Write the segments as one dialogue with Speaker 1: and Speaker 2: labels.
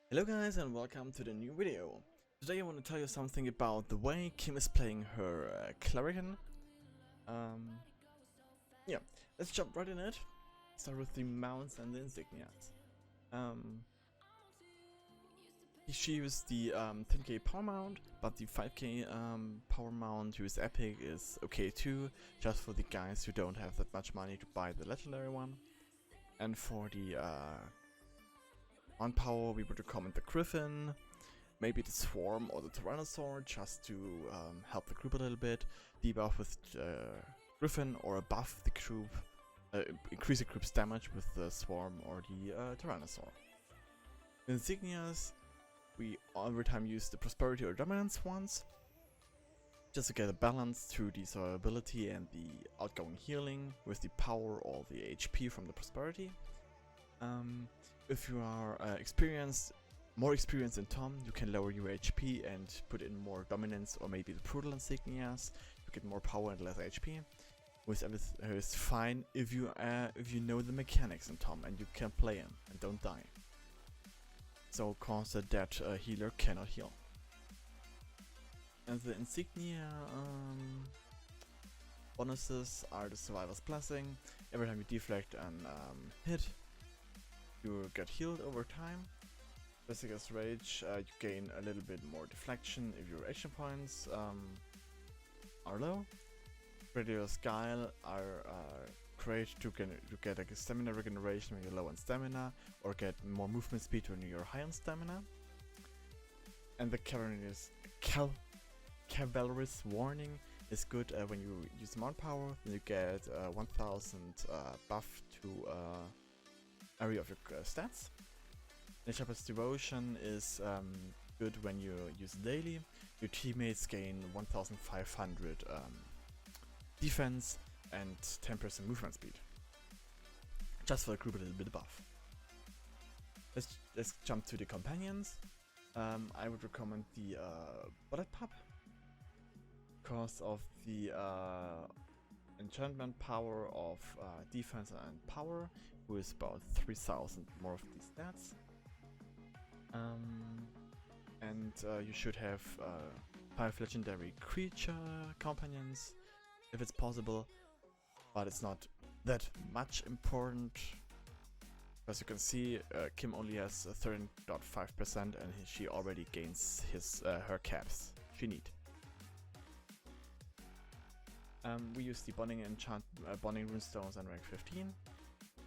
Speaker 1: Hello guys and welcome to the new video. Today I want to tell you something about the way Kim is playing her Cleric. Yeah, let's jump right in it. Start with the mounts and the insignias. She used the 10k power mount, but the 5k power mount used epic is okay too, just for the guys who don't have that much money to buy the legendary one. And for the on power we would recommend the Griffin, maybe the Swarm or the Tyrannosaur, just to help the group a little bit. Debuff with Griffin or buff the group, increase the group's damage with the Swarm or the Tyrannosaur. Insignias, we every time use the Prosperity or Dominance ones, just to get a balance through the survivability and the outgoing healing with the power or the HP from the Prosperity. If you are more experienced in ToMM, you can lower your HP and put in more dominance or maybe the brutal insignias to get more power and less HP. With everything is fine if you know the mechanics in ToMM and you can play him and don't die. So cause a dead healer cannot heal. And the insignia bonuses are the Survivor's Blessing. Every time you deflect and hit, you get healed over time. Berserker's Rage, you gain a little bit more deflection if your action points are low. Predator's Guile are great to get a stamina regeneration when you're low on stamina, or get more movement speed when you're high on stamina. And the Cavalry's Warning is good when you use mount power, then you get 1000 buff to area of your stats. The Shepherd's Devotion is good when you use daily. Your teammates gain 1500 defense and 10% movement speed. Just for the group a little bit above. Let's jump to the companions. I would recommend the Bullet Pup because of the enchantment power of defense and power, who is about 3000 more of these stats. And you should have 5 legendary creature companions if it's possible, but it's not that much important. As you can see, Kim only has 13.5% and she already gains her caps she need. We use the bonding runestones and rank 15,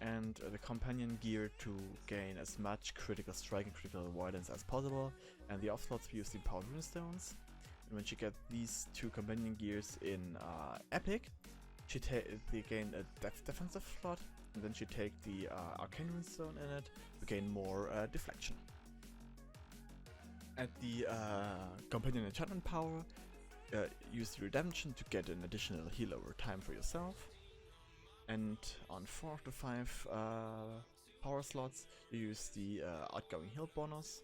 Speaker 1: and the companion gear to gain as much critical strike and critical avoidance as possible, and the off slots we use the power runestones. And when she gets these two companion gears in epic, they gain a defensive slot, and then she take the arcane runestone in it to gain more deflection. At the companion enchantment power, use the redemption to get an additional heal over time for yourself. And on 4 to 5 power slots, you use the outgoing heal bonus.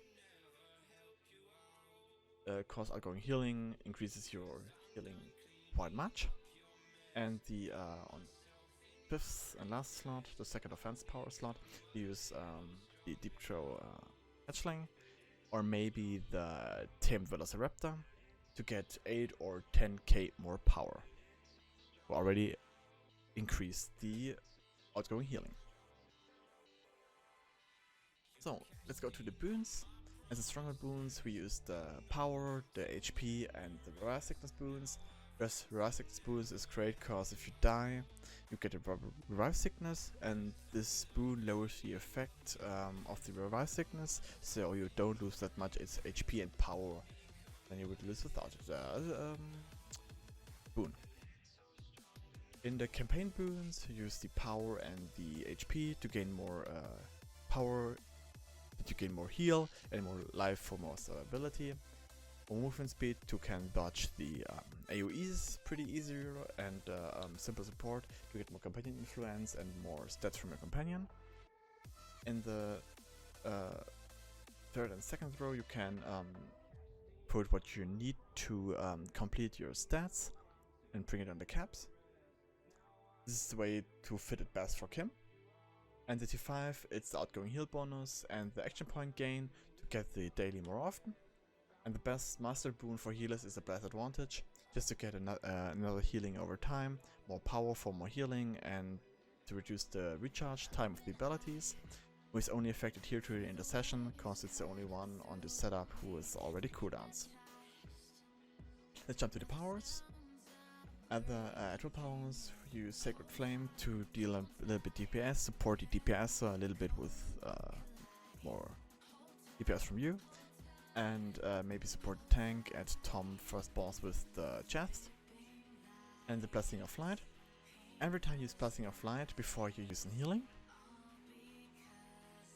Speaker 1: Cause outgoing healing increases your healing quite much. And the on 5th and last slot, the second offense power slot, you use the Deep Throw Hatchling, or maybe the Tamed Velociraptor to get 8 or 10k more power. We already increased the outgoing healing. So let's go to the boons. As a stronger boons, we use the power, the HP, and the Rare Sickness boons. Rare Sickness boons is great because if you die, you get a Revive Sickness, and this boon lowers the effect of the Revive Sickness, so you don't lose that much its HP and power than you would lose without the boon. In the campaign boons, you use the power and the HP to gain more power, to gain more heal and more life for more survivability. More movement speed to can dodge the AoEs pretty easier, and simple support to get more companion influence and more stats from your companion. In the third and second row, you can put what you need to complete your stats and bring it on the caps. This is the way to fit it best for Kim. And the T5, it's the outgoing heal bonus and the action point gain to get the daily more often. And the best master boon for healers is the Blessed Advantage, just to get another healing over time, more power for more healing, and to reduce the recharge time of the abilities, who is only affected here to the intercession, cause it's the only one on this setup who is already cooldowns. Let's jump to the powers. Other actual powers, use Sacred Flame to deal a little bit DPS, support the DPS so a little bit with more DPS from you, and maybe support the tank at Tom first boss with the chest. And the Blessing of Light. Every time you use Blessing of Light before you use healing,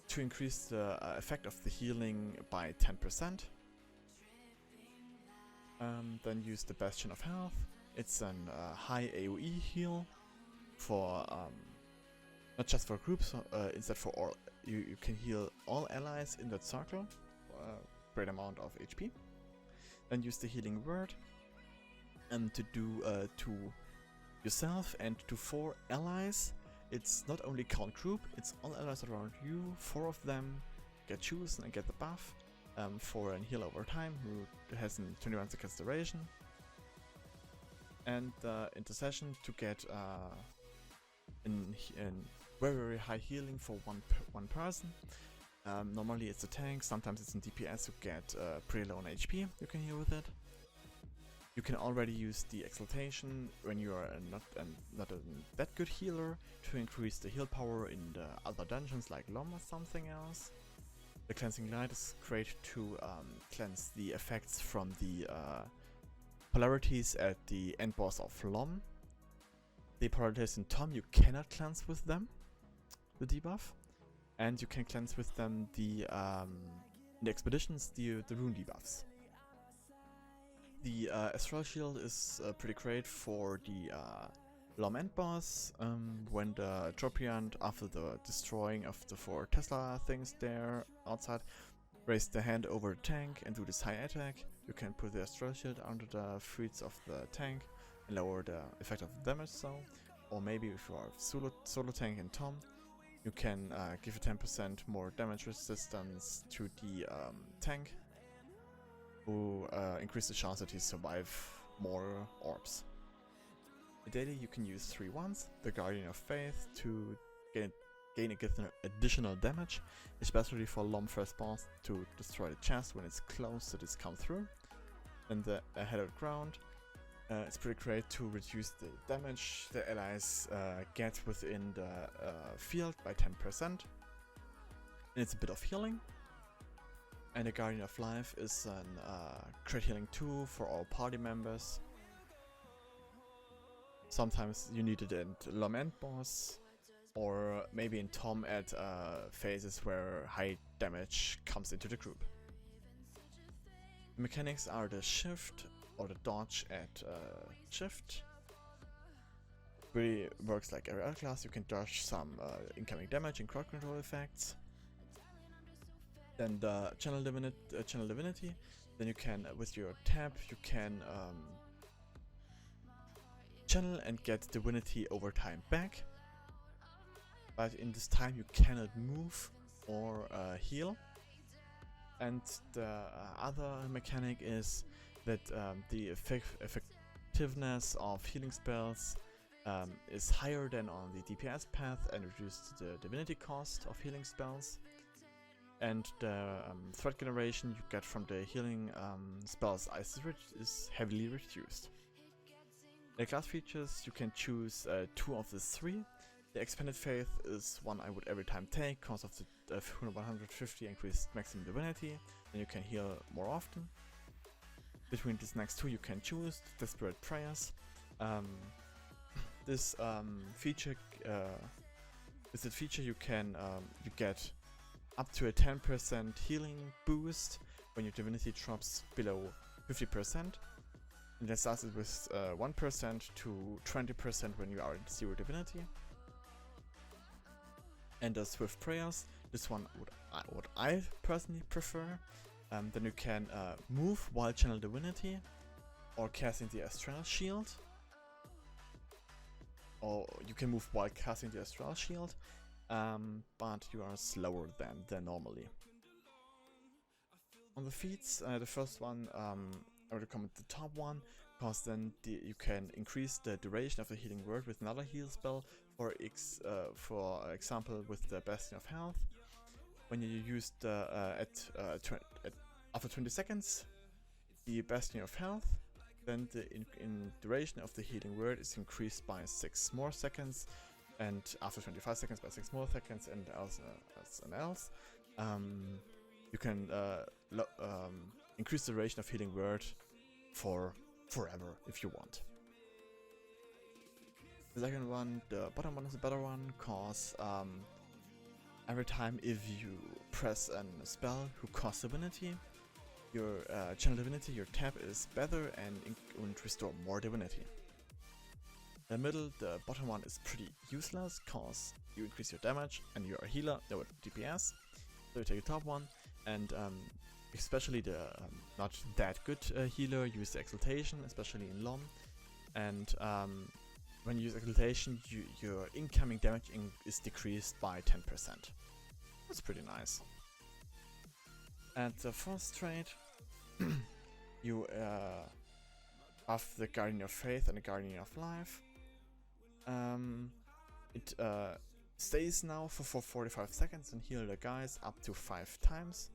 Speaker 1: to increase the effect of the healing by 10%. Then use the Bastion of Health. It's a high AoE heal for not just for groups, instead for all. You can heal all allies in that circle, great amount of HP. Then use the Healing Word, and to do to yourself and to 4 allies. It's not only count group, it's all allies around you. 4 of them get chosen and get the buff for a heal over time who has a 21 seconds duration. And intercession to get in very high healing for one person. Normally it's a tank, sometimes it's in DPS. You get pretty low on HP. You can heal with it. You can already use the Exaltation when you are not a that good healer to increase the heal power in the other dungeons like Lom or something else. The Cleansing Light is great to cleanse the effects from the polarities at the end boss of Lom. The polarities in Tom you cannot cleanse with them, the debuff, and you can cleanse with them the in the expeditions the rune debuffs. The Astral Shield is pretty great for the Lom end boss, when the Tropiant, after the destroying of the 4 Tesla things there outside, raise the hand over the tank and do this high attack. You can put the Astral Shield under the feats of the tank and lower the effect of the damage zone. Or maybe if you are solo tank in Tom, you can give a 10% more damage resistance to the tank, who increase the chance that he survive more orbs. Daily you can use 3 ones, the Guardian of Faith to gain additional damage, especially for Lom first boss to destroy the chest when it's close so this come through. And the Hallowed Ground, it's pretty great to reduce the damage the allies get within the field by 10%. And it's a bit of healing. And the Guardian of Life is a crit healing tool for all party members. Sometimes you need it in Lom end boss, or maybe in Tom at phases where high damage comes into the group. The mechanics are the shift or the dodge at shift. Really works like every other class. You can dodge some incoming damage and crowd control effects. Then the channel divinity. Then you can, with your tab, you can channel and get divinity over time back. But in this time you cannot move or heal. And the other mechanic is that the effectiveness of healing spells is higher than on the DPS path and reduces the divinity cost of healing spells. And the threat generation you get from the healing spells is heavily reduced. The class features, you can choose 2 of the 3. The Expanded Faith is one I would every time take because of the 150 increased maximum divinity, and you can heal more often. Between these next 2 you can choose Desperate Prayers. This feature, with the feature you can you get up to a 10% healing boost when your divinity drops below 50%. And that starts with 1% to 20% when you are in 0 divinity. And the Swift Prayers, this one what I personally prefer. Then you can move while channel divinity, or casting the Astral Shield. Or you can move while casting the Astral Shield, but you are slower than normally. On the feats, the first one, I would recommend the top one, because then you can increase the duration of the healing word with another heal spell. For example, with the Bastion of Health, when you use the after 20 seconds, the Bastion of Health, then the in duration of the healing word is increased by 6 more seconds, and after 25 seconds by 6 more seconds, and else. You can increase the duration of healing word for forever if you want. The second one, the bottom one, is a better one, cause every time if you press a spell who costs divinity, your channel divinity, your tab is better and restore more divinity. In the middle, the bottom one is pretty useless, cause you increase your damage and you're a healer, no DPS. So you take the top one, and especially the not that good healer use the exaltation, especially in LOM. And when you use exaltation, your incoming damage is decreased by 10%. That's pretty nice. And the first trait, you buff the Guardian of Faith and the Guardian of Life. It stays now for 45 seconds and heal the guys up to 5 times.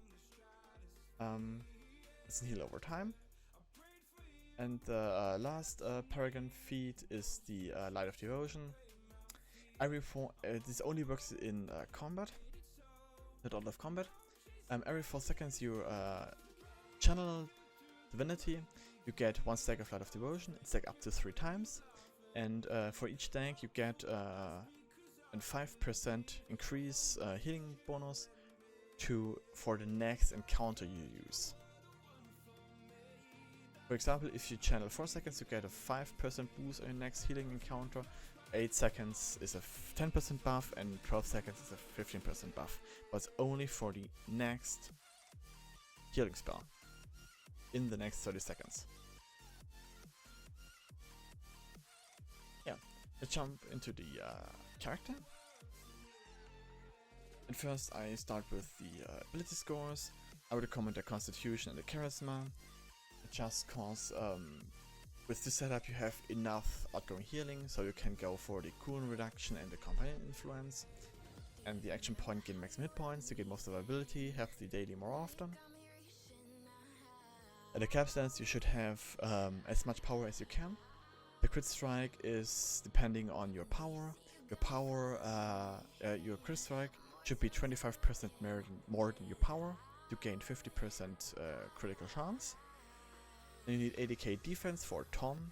Speaker 1: It's a heal over time. And the last Paragon feat is the Light of Devotion. This only works in combat, not out of combat. Every 4 seconds you channel divinity, you get 1 stack of Light of Devotion. It's like up to 3 times. And for each tank you get a 5% increase healing bonus for the next encounter you use. For example, if you channel 4 seconds, you get a 5% boost on your next healing encounter. 8 seconds is a 10% buff, and 12 seconds is a 15% buff. But it's only for the next healing spell in the next 30 seconds. Yeah, let's jump into the character. And first I start with the ability scores. I would recommend the Constitution and the Charisma, just cause with this setup you have enough outgoing healing, so you can go for the cooldown reduction and the companion influence. And the action point gain maximum hit points to get most survivability, have the daily more often. At the cap stance you should have as much power as you can. The crit strike is depending on your power. Your crit strike should be 25% more than your power to gain 50% critical chance. Then you need 80k defense for Tom,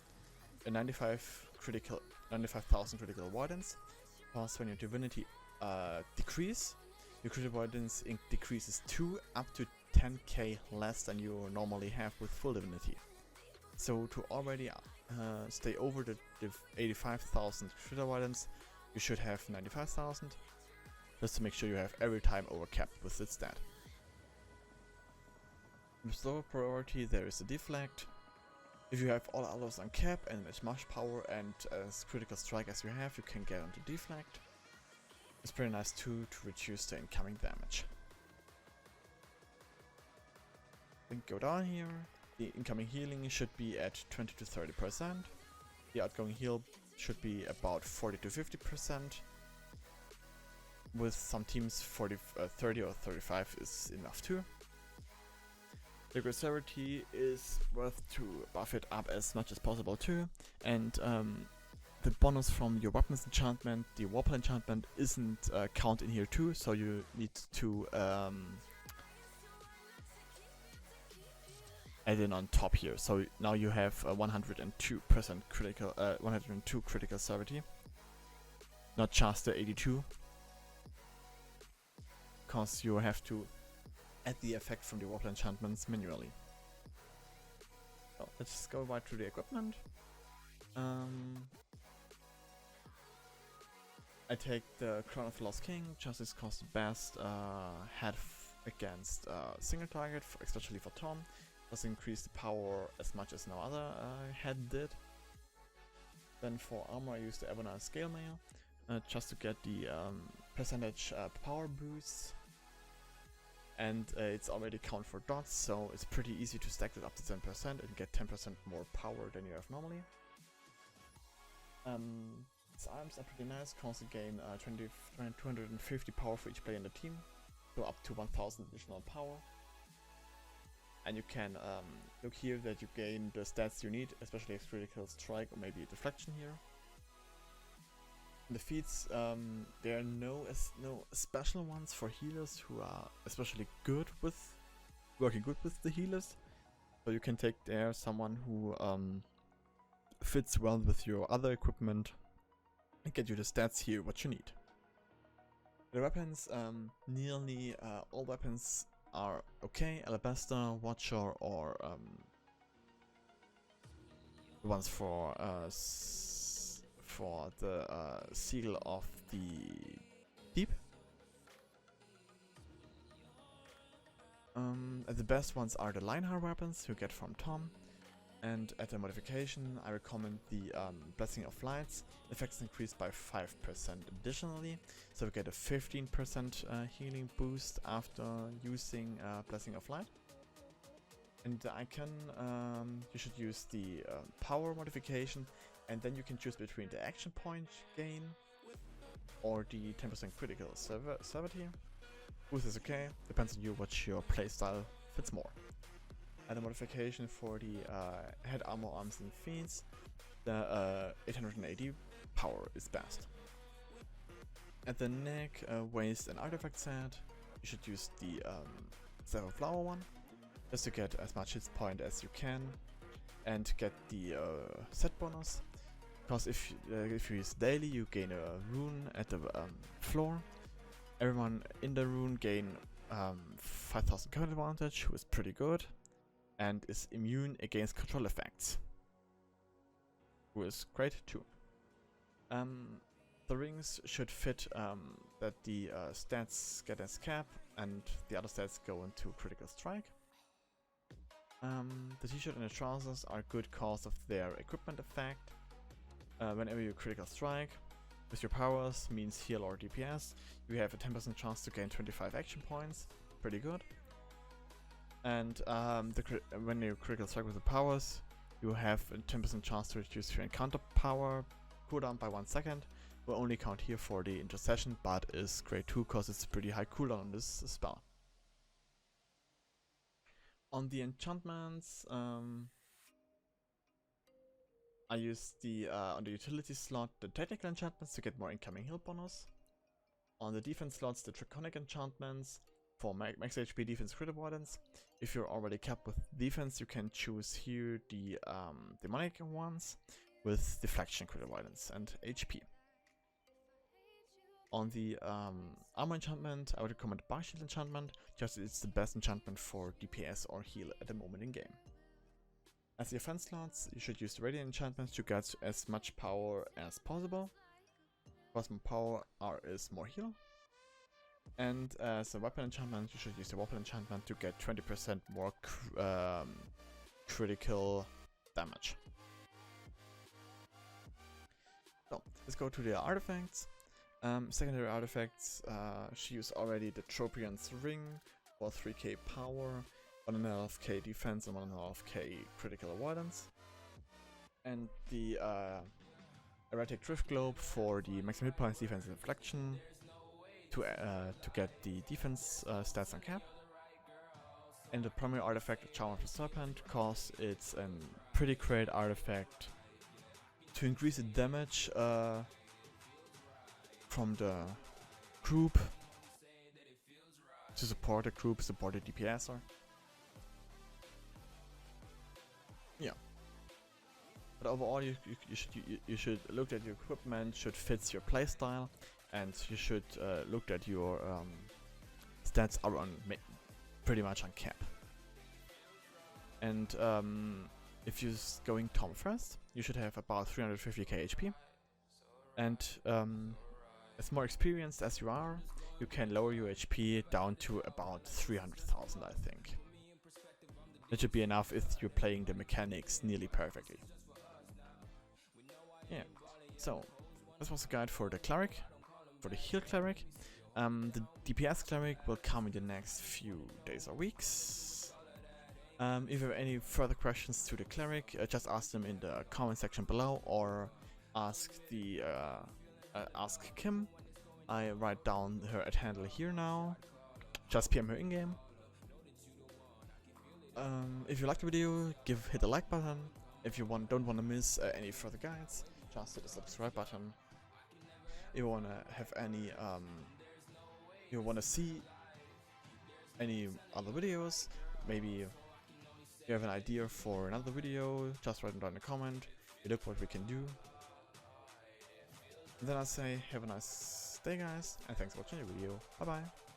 Speaker 1: a 95,000 critical avoidance. Plus when your divinity decrease, your critical avoidance decreases up to 10k less than you normally have with full divinity. So to already stay over the 85,000 critical avoidance, you should have 95,000. Just to make sure you have every time overcapped with its stat. With lower priority there is a deflect. If you have all others on cap and as much power and as critical strike as you have, you can get onto deflect. It's pretty nice too to reduce the incoming damage. Then go down here. The incoming healing should be at 20 to 30%. The outgoing heal should be about 40 to 50%. With some teams 30 or 35 is enough too. The aggressivity is worth to buff it up as much as possible too, and the bonus from your weapons enchantment, the Warped enchantment, isn't counted in here too, so you need to add in on top here. So now you have 102% critical, 102 critical severity, not just the 82. Because you have to add the effect from the Warped enchantments manually. So let's just go right through the equipment. I take the Crown of the Lost King, just as cost the best head against single target, especially for Tom. Does increase the power as much as no other head did. Then for armor I use the Ebony Scale Mail, just to get the percentage power boost. and it's already count for dots, so it's pretty easy to stack it up to 10% and get 10% more power than you have normally. Its arms are pretty nice, cause you gain 250 power for each player in the team, so up to 1000 additional power. And you can look here that you gain the stats you need, especially a critical strike or maybe a deflection here. In the feats, there are no special ones for healers who are especially working good with the healers. So you can take there someone who fits well with your other equipment and get you the stats here what you need. The weapons, nearly all weapons are okay. Alabaster, Watcher, or the ones for the seal of the deep. And the best ones are the Lionheart weapons you get from Tom. And at the modification, I recommend the Blessing of Lights. Effects increased by 5% additionally, so we get a 15% healing boost after using Blessing of Light. And the icon, you should use the power modification, and then you can choose between the action point gain or the 10% critical severity. Boost is okay, depends on you what your playstyle fits more. And the modification for the head armor, arms and feats, the 880 power is best. At the neck, waist and artifact set, you should use the Staff of Flower one, just to get as much hit point as you can and get the set bonus. Because if you use daily, you gain a rune at the floor. Everyone in the rune gain 5000 counter advantage, which is pretty good, and is immune against control effects, which is great too. The rings should fit that the stats get as cap and the other stats go into critical strike. The t-shirt and the trousers are good cause of their equipment effect. Whenever you critical strike with your powers, means heal or DPS, you have a 10% chance to gain 25 action points. Pretty good. And when you critical strike with the powers, you have a 10% chance to reduce your encounter power cooldown by 1 second. Will only count here for the intercession, but is great too because it's pretty high cooldown on this spell. On the enchantments, I use the on the utility slot the technical enchantments to get more incoming heal bonus. On the defense slots, the draconic enchantments for max HP defense crit avoidance. If you're already capped with defense, you can choose here the demonic ones with deflection, crit avoidance, and HP. On the armor enchantment, I would recommend Bar Shield enchantment, just it's the best enchantment for DPS or heal at the moment in game. As the offense slots, you should use the radiant enchantments to get as much power as possible. Plus more power is more heal. And as a weapon enchantment, you should use the weapon enchantment to get 20% more critical damage. So, let's go to the artifacts. Secondary artifacts, she used already the Tropion's Ring for 3k power, 1.5k defense and 1.5k critical avoidance. And the Erratic Drift Globe for the maximum hit points, defense and deflection to get the defense stats on cap. And the primary artifact, Charm of the Serpent, cause it's a pretty great artifact to increase the damage from the group, to support the group, support the DPSer. Yeah. But overall, you should look at your equipment, should fit your playstyle, and you should look at your stats are on pretty much on cap. And if you're going Tom first, you should have about 350k HP. And as more experienced as you are, you can lower your HP down to about 300,000, I think. That should be enough if you're playing the mechanics nearly perfectly. Yeah, so this was a guide for the Cleric, for the heal Cleric. The DPS Cleric will come in the next few days or weeks. If you have any further questions to the Cleric, just ask them in the comment section below, or ask Kim. I write down her @handle here now. Just PM her in-game. If you liked the video, hit the like button. If you don't want to miss any further guides, just hit the subscribe button. If you want to have any, you want to see any other videos, maybe you have an idea for another video, just write it down in a comment. We look what we can do. And then I say, have a nice day, guys, and thanks for watching the video. Bye bye.